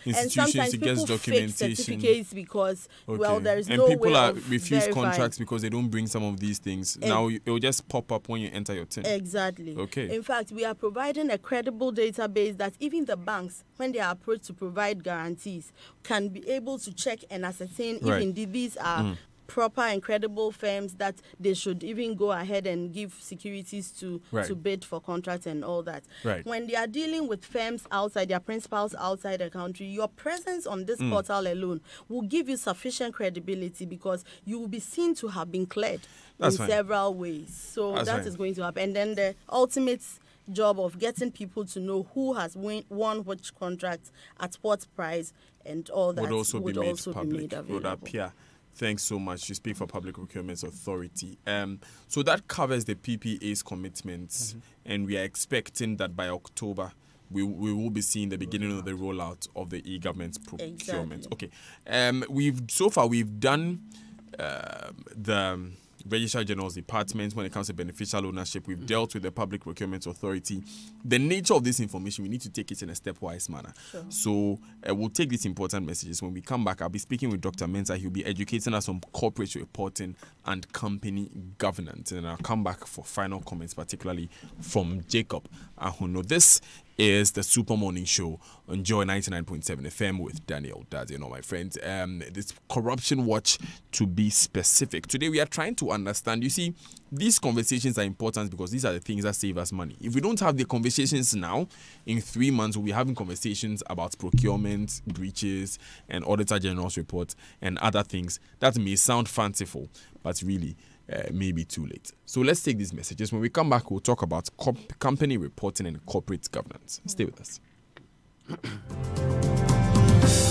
these institutions to get documentation. Certificates because there is no way people refuse verifying contracts because they don't bring some of these things. Now it will just pop up when you enter your tin. Exactly. Okay. In fact, we are providing a credible database that even the banks, when they are approached to provide guarantees, can be able to check and ascertain if indeed these are proper and credible firms that they should even go ahead and give securities to bid for contracts and all that. When they are dealing with firms outside, their principals outside the country, your presence on this portal alone will give you sufficient credibility because you will be seen to have been cleared in several ways. So that is going to happen. And then the ultimate job of getting people to know who has won which contract at what price and all that would also be made available. Thanks so much. You speak for Public Procurement Authority. So that covers the PPA's commitments, and we are expecting that by October we will be seeing the beginning of the rollout of the e-government procurement. Okay. We've done the Registrar General's Department when it comes to beneficial ownership. We've dealt with the Public Procurement Authority. The nature of this information, we need to take it in a stepwise manner. So we'll take these important messages. When we come back, I'll be speaking with Dr. Mensah. He'll be educating us on corporate reporting and company governance. And I'll come back for final comments, particularly from Jacob Ahono. This is the Super Morning Show on Joy 99.7 FM with Daniel Dadzie. My friends, this Corruption Watch to be specific. Today we are trying to understand, you see, these conversations are important because these are the things that save us money. If we don't have the conversations now, in 3 months we'll be having conversations about procurement, breaches, and Auditor General's report and other things that may sound fanciful, but really maybe too late. So let's take these messages. When we come back, we'll talk about company reporting and corporate governance. Stay with us.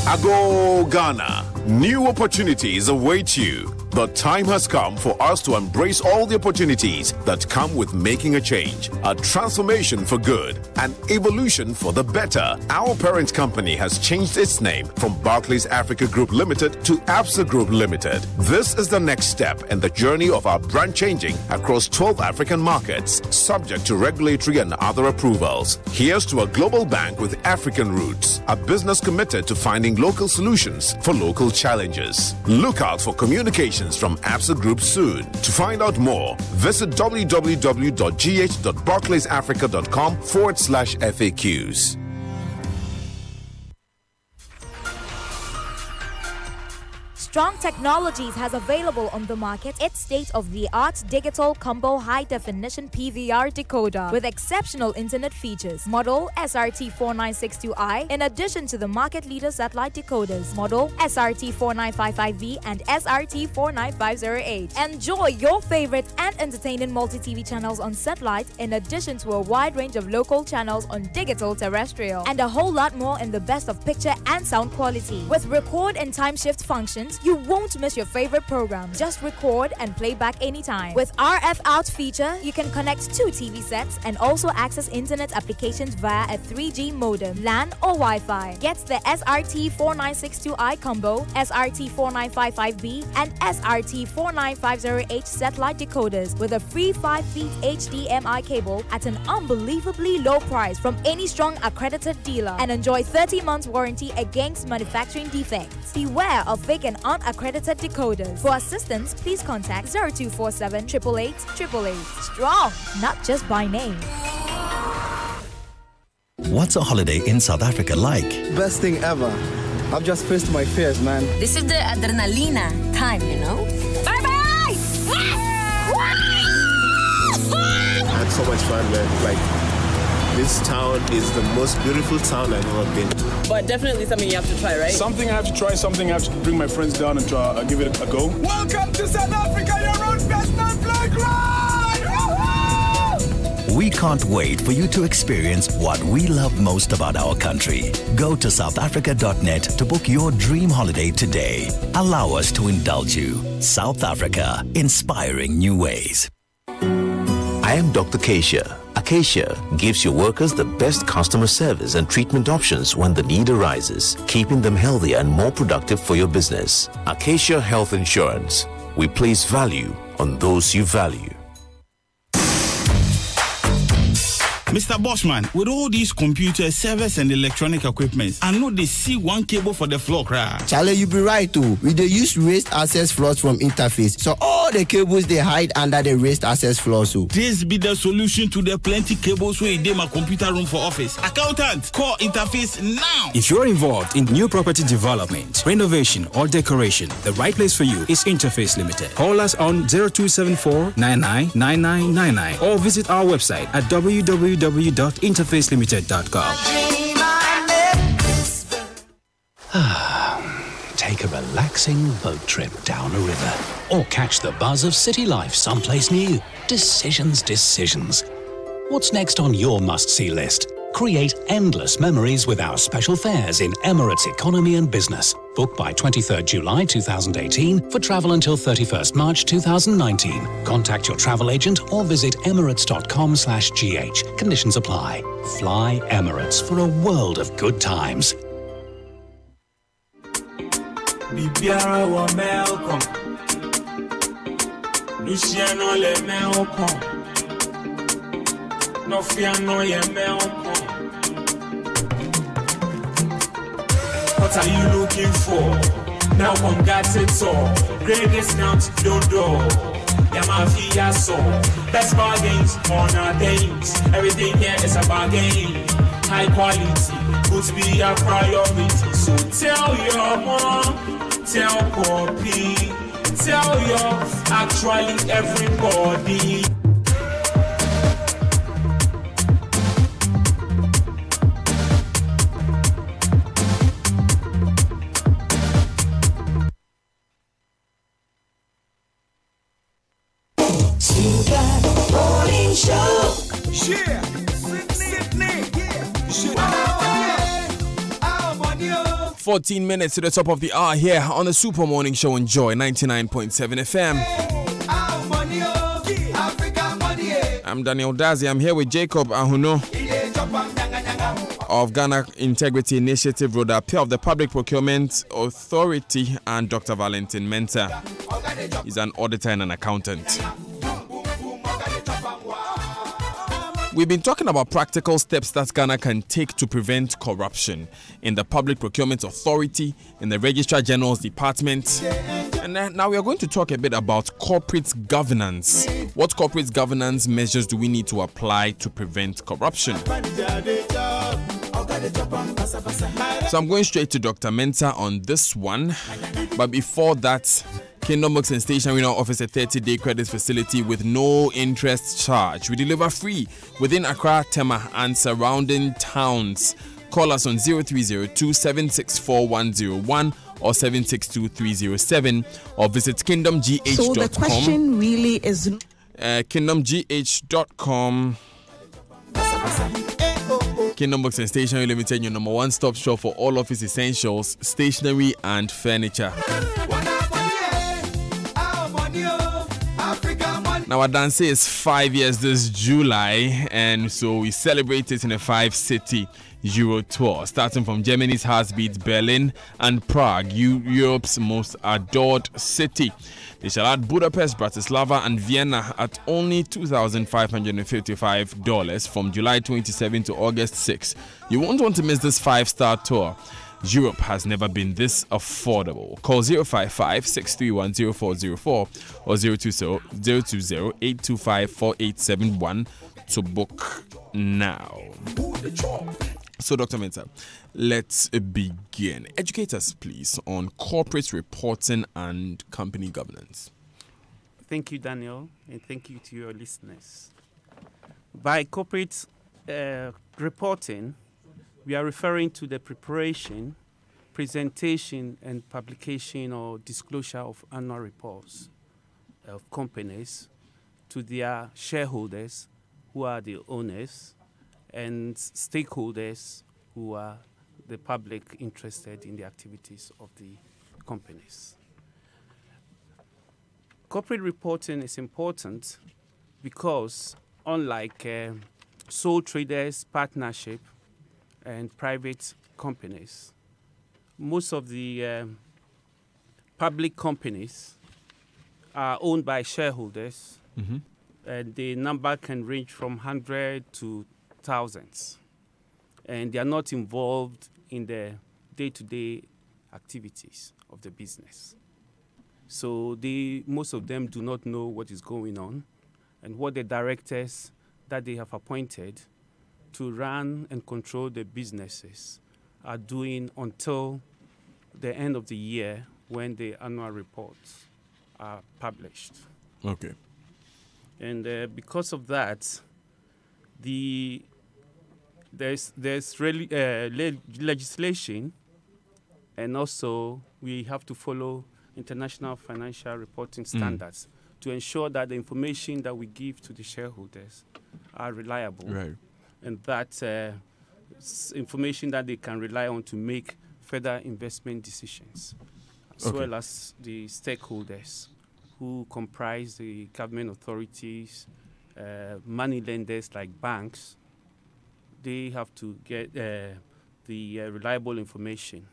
Ago Ghana, new opportunities await you. The time has come for us to embrace all the opportunities that come with making a change, a transformation for good, an evolution for the better. Our parent company has changed its name from Barclays Africa Group Limited to Absa Group Limited. This is the next step in the journey of our brand changing across 12 African markets, subject to regulatory and other approvals. Here's to a global bank with African roots, a business committed to finding local solutions for local challenges. Look out for communications from Absa Group soon. To find out more, visit www.gh.barclaysafrica.com/FAQs. Strong Technologies has available on the market its state-of-the-art digital combo high-definition PVR decoder with exceptional internet features. Model SRT4962i, in addition to the market leader satellite decoders, model SRT4955V and SRT49508. Enjoy your favorite and entertaining multi-TV channels on satellite, in addition to a wide range of local channels on digital terrestrial, and a whole lot more in the best of picture and sound quality. With record and time shift functions, you won't miss your favorite program. Just record and play back anytime. With RF out feature, you can connect 2 TV sets and also access internet applications via a 3G modem, LAN or Wi-Fi. Get the SRT4962i combo, SRT4955B and SRT49508 satellite decoders with a free 5 feet HDMI cable at an unbelievably low price from any Strong accredited dealer, and enjoy 30 months warranty against manufacturing defects. Beware of fake and unaccredited decoders. For assistance, please contact 0247 888 888. Strong, not just by name. What's a holiday in South Africa like? Best thing ever. I've just faced my fears, man. This is the adrenalina time, you know? Bye-bye! I had so much fun, man. Like, this town is the most beautiful town I've ever been to. But definitely something you have to try, right? Something I have to try, something I have to bring my friends down and try, give it a go. Welcome to South Africa, your own best non-flag ride! We can't wait for you to experience what we love most about our country. Go to southafrica.net to book your dream holiday today. Allow us to indulge you. South Africa, inspiring new ways. I am Dr. Acacia. Acacia gives your workers the best customer service and treatment options when the need arises, keeping them healthier and more productive for your business. Acacia Health Insurance. We place value on those you value. Mr. Boschman, with all these computers, servers, and electronic equipment, I know they see one cable for the floor crack. Charlie, you be right too. We dey use raised access floors from Interface, so all the cables they hide under the raised access floors. So this be the solution to the plenty cables where they my computer room for office. Accountant, call Interface now. If you're involved in new property development, renovation, or decoration, the right place for you is Interface Limited. Call us on 0274-999999 or visit our website at www.interfacelimited.com. Take a relaxing boat trip down a river or catch the buzz of city life someplace new. Decisions. What's next on your must-see list? Create endless memories with our special fares in Emirates Economy and Business. Book by 23rd July 2018 for travel until 31st March 2019. Contact your travel agent or visit emirates.com/gh. Conditions apply. Fly Emirates for a world of good times. Bibiara wa Malcolm, Luciano le Malcolm, Nofiano ye Malcolm. What are you looking for? Malcolm got it all. Great discount, Dodo. Yamafia so. Best bargains on our days. Everything here is a bargain. High quality, could be a priority. So tell your mom, tell Poppy, tell your actually everybody. Morning Show. Yeah, Sydney. 14 minutes to the top of the hour here on the Super Morning Show on Joy 99.7 FM. I'm Daniel Dazi. I'm here with Jacob Ahuno of Ghana Integrity Initiative, Rhoda Peer of the Public Procurement Authority, and Dr. Valentin Mensah. He's an auditor and an accountant. We've been talking about practical steps that Ghana can take to prevent corruption in the Public Procurement Authority, in the Registrar General's Department. And now we are going to talk a bit about corporate governance. What corporate governance measures do we need to apply to prevent corruption? So I'm going straight to Dr. Mensah on this one. But before that, Kingdom Books and Stationery now offers a 30-day credit facility with no interest charge. We deliver free within Accra, Tema, and surrounding towns. Call us on 0302-764-101 or 762-307 or visit kingdomgh.com. So the question really is... kingdomgh.com. Kingdom Books and Stationery Limited, your number one stop shop for all office essentials, stationery and furniture. Now, our dance is 5 years this July, and so we celebrate it in a 5-city Euro tour, starting from Germany's heartbeat, Berlin, and Prague, Europe's most adored city. They shall add Budapest, Bratislava, and Vienna at only $2,555 from July 27 to August 6. You won't want to miss this 5-star tour. Europe has never been this affordable. Call 055-631-0404 or 020-825-4871 to book now. So, Dr. Mensah, let's begin. Educate us, please, on corporate reporting and company governance. Thank you, Daniel, and thank you to your listeners. By corporate reporting, we are referring to the preparation, presentation, and publication or disclosure of annual reports of companies to their shareholders, who are the owners, and stakeholders, who are the public interested in the activities of the companies. Corporate reporting is important because, unlike sole traders, partnership, and private companies, most of the public companies are owned by shareholders, and the number can range from 100 to thousands, and they are not involved in the day-to-day activities of the business. So most of them do not know what is going on and what the directors that they have appointed to run and control the businesses are doing until the end of the year, when the annual reports are published. Okay. And because of that, there's really legislation, and also we have to follow international financial reporting standards to ensure that the information that we give to the shareholders are reliable, right, and that information that they can rely on to make further investment decisions, as well as the stakeholders who comprise the government authorities, money lenders like banks. They have to get the reliable information.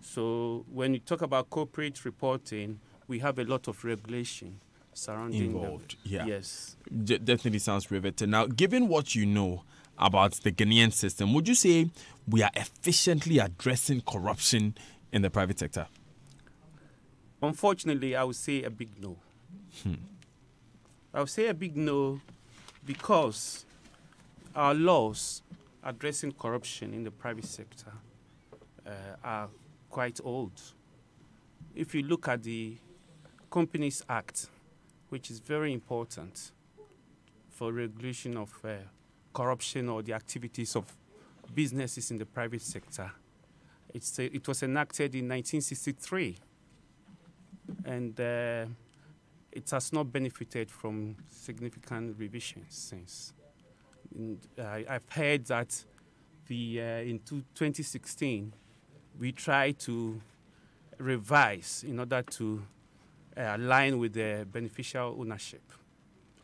So when you talk about corporate reporting, we have a lot of regulation surrounding involved. Yeah. Yes. Definitely sounds riveting. Now, given what you know about the Ghanaian system, would you say we are efficiently addressing corruption in the private sector? Unfortunately, I would say a big no. I would say a big no because our laws addressing corruption in the private sector are quite old. If you look at the Companies Act, which is very important for regulation of corruption or the activities of businesses in the private sector, it was enacted in 1963, and it has not benefited from significant revisions since. And, I've heard that in 2016, we tried to revise in order to align with the beneficial ownership.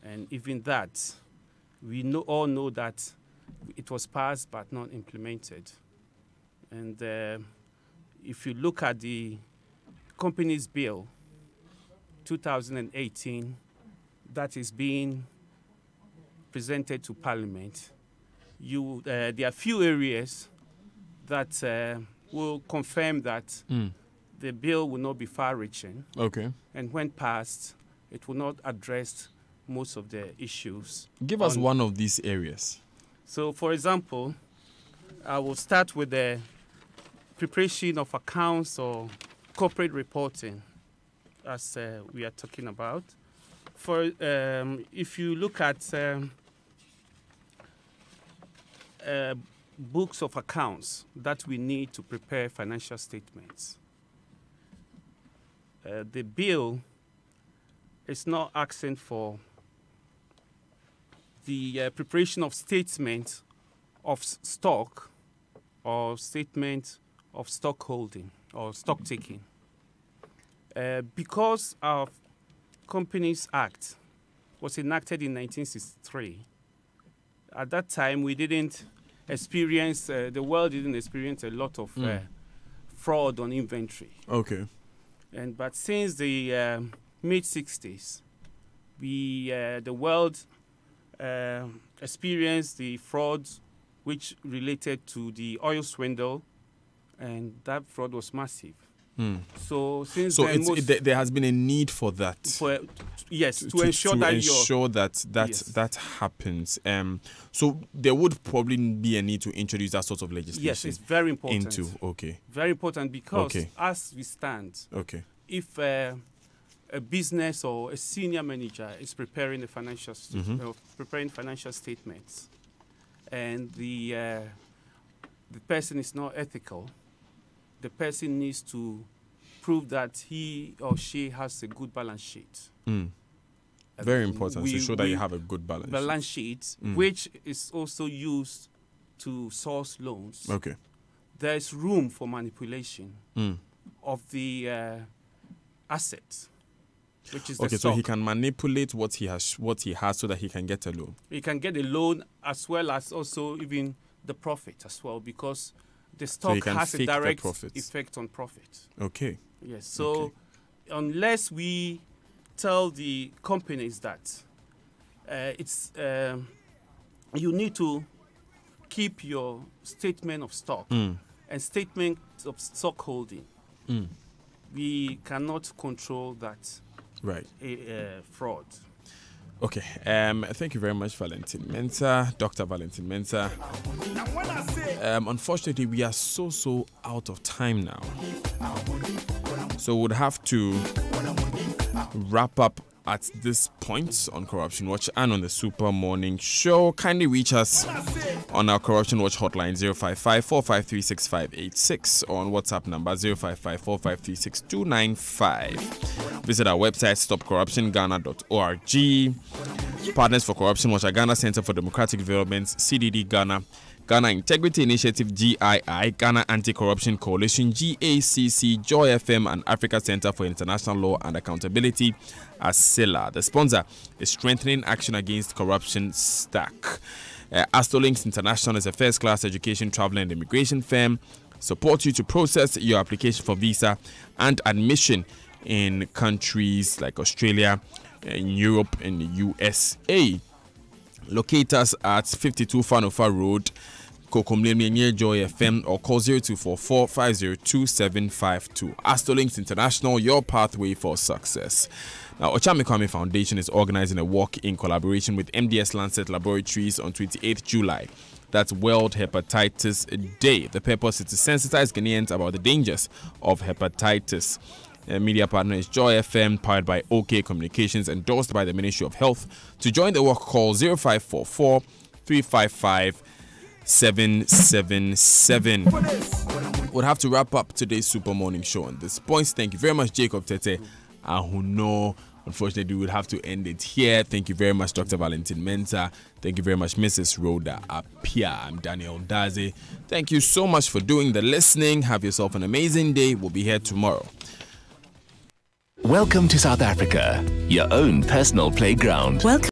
And even that, we all know that it was passed but not implemented. And if you look at the Companies Bill 2018, that is being presented to Parliament, there are few areas that will confirm that the bill will not be far-reaching. Okay. And when passed, it will not address most of the issues. Give us one of these areas. So, for example, I will start with the preparation of accounts or corporate reporting, as we are talking about. For if you look at books of accounts that we need to prepare financial statements, the bill is not asking for the preparation of statements of stock or statement of stock holding or stock taking. Because our Companies Act was enacted in 1963, at that time we didn't experience, the world didn't experience a lot of fraud on inventory. Okay. But since the mid-60s, the world experienced the fraud which related to the oil swindle, and that fraud was massive. So since then, there has been a need for that. To ensure that happens. So there would probably be a need to introduce that sort of legislation. Yes, it's very important. Very important because as we stand, if a business or a senior manager is preparing the financial financial statements, and the person is not ethical, the person needs to prove that he or she has a good balance sheet. Very important to show that you have a good balance sheet, which is also used to source loans. Okay. There is room for manipulation of the assets, which is the stock. So he can manipulate what he has so that he can get a loan. He can get a loan as well as also even the profit as well, because the stock has a direct effect on profit. Okay. Yes. So unless we tell the companies that you need to keep your statement of stock and statement of stock holding, we cannot control that fraud. Okay. Thank you very much, Valentin Mensah, Dr. Valentin Mensah. Unfortunately, we are so out of time now. So we'll have to wrap up at this point on Corruption Watch and on the Super Morning Show. Kindly reach us on our Corruption Watch hotline 055-453-6586 or on WhatsApp number 055-453-6295. Visit our website stopcorruptionghana.org. Partners for Corruption Watch are Ghana Center for Democratic Development, CDD Ghana, Ghana Integrity Initiative GII, Ghana Anti-Corruption Coalition GACC, Joy FM, and Africa Center for International Law and Accountability, ASILA. The sponsor is Strengthening Action Against Corruption STAC. Astolinks International is a first-class education, travel, and immigration firm. Support you to process your application for visa and admission in countries like Australia, in Europe, and the USA. Locate us at 52 Fanofa Road, Kokomlemie near Joy FM, or call 0244-502752. Astolinks International, your pathway for success. Now, Ochame Kwame Foundation is organizing a walk in collaboration with MDS Lancet Laboratories on 28th July. That's World Hepatitis Day. The purpose is to sensitize Ghanaians about the dangers of hepatitis. Media partner is Joy FM, powered by OK Communications, endorsed by the Ministry of Health. To join the walk, call 0544-355-777. We'll have to wrap up today's Super Morning Show on this point. Thank you very much, Jacob Tete Ahuno. Unfortunately, we will have to end it here. Thank you very much, Dr. Valentin Mensah. Thank you very much, Mrs. Rhoda Apia. I'm Daniel Ndaze. Thank you so much for doing the listening. Have yourself an amazing day. We'll be here tomorrow. Welcome to South Africa, your own personal playground. Welcome.